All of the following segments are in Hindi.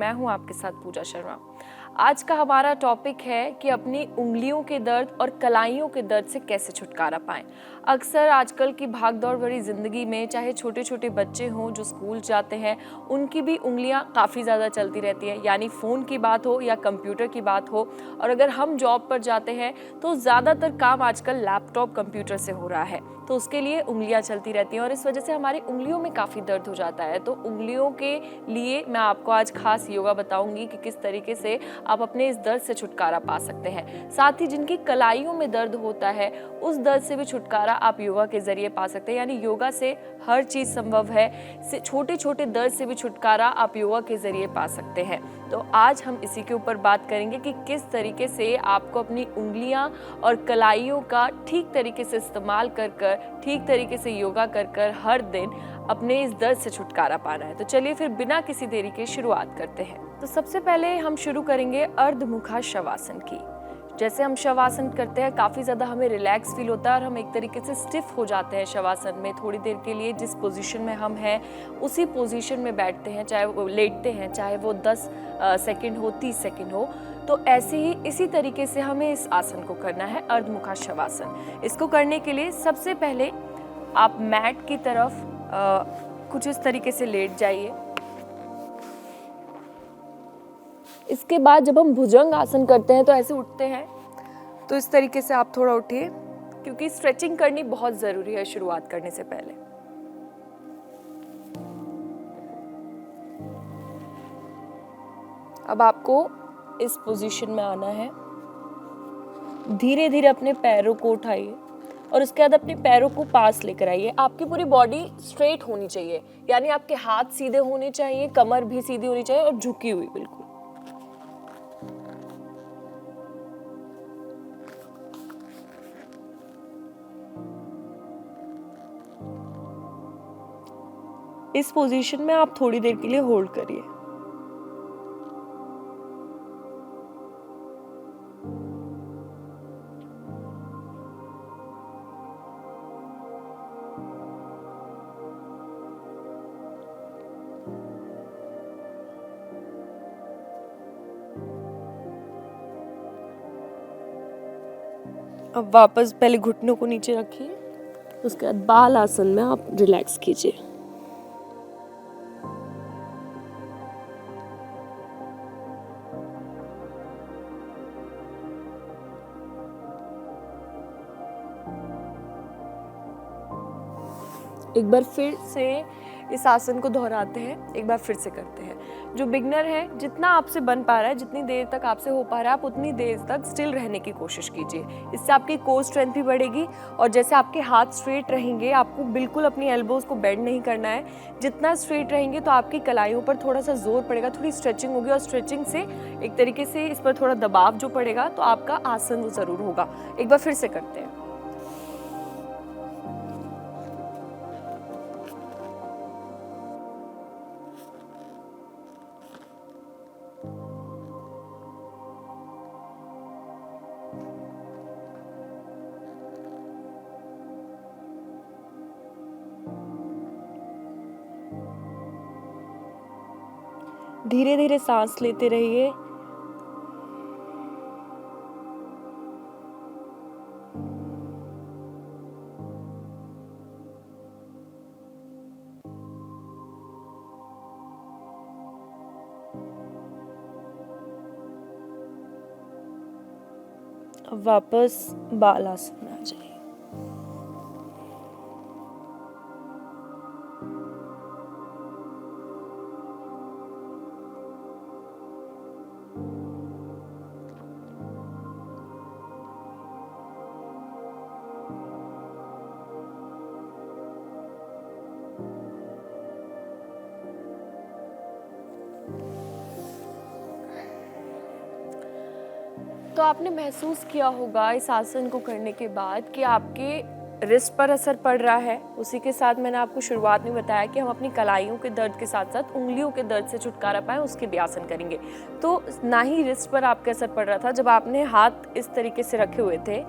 मैं हूं आपके साथ पूजा शर्मा। आज का हमारा टॉपिक है कि अपनी उंगलियों के दर्द और कलाइयों के दर्द से कैसे छुटकारा पाएं। अक्सर आजकल की भागदौड़ भरी ज़िंदगी में चाहे छोटे छोटे बच्चे हों जो स्कूल जाते हैं, उनकी भी उंगलियां काफ़ी ज़्यादा चलती रहती हैं, यानी फ़ोन की बात हो या कंप्यूटर की बात हो। और अगर हम जॉब पर जाते हैं तो ज़्यादातर काम आजकल लैपटॉप कंप्यूटर से हो रहा है, तो उसके लिए उंगलियां चलती रहती हैं और इस वजह से हमारी उंगलियों में काफ़ी दर्द हो जाता है। तो उंगलियों के लिए मैं आपको आज खास योगा बताऊंगी कि किस तरीके से आप अपने इस दर्द से छुटकारा पा सकते हैं। साथ ही जिनकी कलाइयों में दर्द होता है, उस दर्द से भी छुटकारा आप योगा के जरिए पा सकते हैं। यानी योगा से हर चीज़ संभव है। छोटे छोटे दर्द से भी छुटकारा आप योगा के जरिए पा सकते हैं। तो आज हम इसी के ऊपर बात करेंगे कि किस तरीके से आपको अपनी उंगलियां और कलाइयों का ठीक तरीके से इस्तेमाल कर ठीक तरीके से योगा कर हर दिन अपने इस दर्द से छुटकारा पाना है। तो चलिए फिर बिना किसी देरी के शुरुआत करते हैं। तो सबसे पहले हम शुरू करेंगे अर्धमुखा शवासन की। जैसे हम शवासन करते हैं, काफ़ी ज़्यादा हमें रिलैक्स फील होता है और हम एक तरीके से स्टिफ हो जाते हैं शवासन में। थोड़ी देर के लिए जिस पोजीशन में हम हैं उसी पोजीशन में बैठते हैं, चाहे वो लेटते हैं, चाहे वो 10 सेकंड हो, 30 सेकंड हो। तो ऐसे ही इसी तरीके से हमें इस आसन को करना है, अर्धमुखा शवासन। इसको करने के लिए सबसे पहले आप मैट की तरफ कुछ इस तरीके से लेट जाइए। इसके बाद जब हम भुजंग आसन करते हैं तो ऐसे उठते हैं, तो इस तरीके से आप थोड़ा उठिए, क्योंकि स्ट्रेचिंग करनी बहुत ज़रूरी है शुरुआत करने से पहले। अब आपको इस पोजीशन में आना है। धीरे धीरे अपने पैरों को उठाइए और उसके बाद अपने पैरों को पास लेकर आइए। आपकी पूरी बॉडी स्ट्रेट होनी चाहिए, यानी आपके हाथ सीधे होने चाहिए, कमर भी सीधी होनी चाहिए और झुकी हुई बिल्कुल। इस पोजीशन में आप थोड़ी देर के लिए होल्ड करिए। अब वापस पहले घुटनों को नीचे रखिए, उसके बाद बाल आसन में आप रिलैक्स कीजिए। एक बार फिर से इस आसन को दोहराते हैं, एक बार फिर से करते हैं। जो बिगनर है, जितना आपसे बन पा रहा है, जितनी देर तक आपसे हो पा रहा है, आप उतनी देर तक स्टिल रहने की कोशिश कीजिए। इससे आपकी कोर स्ट्रेंथ भी बढ़ेगी और जैसे आपके हाथ स्ट्रेट रहेंगे, आपको बिल्कुल अपनी एल्बोज को बेंड नहीं करना है। जितना स्ट्रेट रहेंगे तो आपकी कलाइयों पर थोड़ा सा जोर पड़ेगा, थोड़ी स्ट्रेचिंग होगी और स्ट्रेचिंग से एक तरीके से इस पर थोड़ा दबाव जो पड़ेगा तो आपका आसन वो ज़रूर होगा। एक बार फिर से करते हैं। धीरे धीरे सांस लेते रहिए। अब वापस बाल आसन में आ जाइए। तो आपने महसूस किया होगा इस आसन को करने के बाद कि आपके रिस्ट पर असर पड़ रहा है। उसी के साथ मैंने आपको शुरुआत में बताया कि हम अपनी कलाइयों के दर्द के साथ साथ उंगलियों के दर्द से छुटकारा पाएं, उसके भी आसन करेंगे। तो ना ही रिस्ट पर आपके असर पड़ रहा था जब आपने हाथ इस तरीके से रखे हुए थे,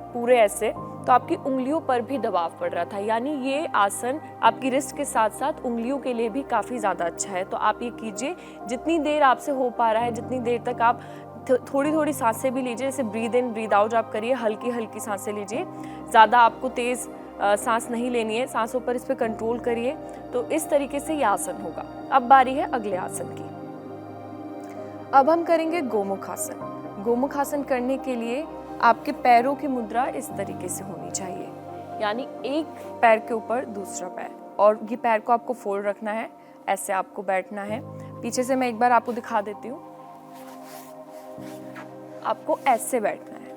पूरे ऐसे, तो आपकी उंगलियों पर भी दबाव पड़ रहा था। यानी ये आसन आपकी रिस्ट के साथ साथ उंगलियों के लिए भी काफ़ी ज़्यादा अच्छा है। तो आप ये कीजिए, जितनी देर आपसे हो पा रहा है, जितनी देर तक आप थोड़ी थोड़ी सांसें भी लीजिए, जैसे ब्रीद इन ब्रीद आउट आप करिए, हल्की हल्की सांसें लीजिए, ज़्यादा आपको तेज़ सांस नहीं लेनी है, सांसों पर इस पर कंट्रोल करिए। तो इस तरीके से ये आसन होगा। अब बारी है अगले आसन की। अब हम करेंगे गोमुख आसन। गोमुख आसन करने के लिए आपके पैरों की मुद्रा इस तरीके से होनी चाहिए, यानी एक पैर के ऊपर दूसरा पैर, और ये पैर को आपको फोल्ड रखना है, ऐसे आपको बैठना है। पीछे से मैं एक बार आपको दिखा देती हूँ, आपको ऐसे बैठना है,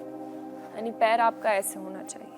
यानी पैर आपका ऐसे होना चाहिए।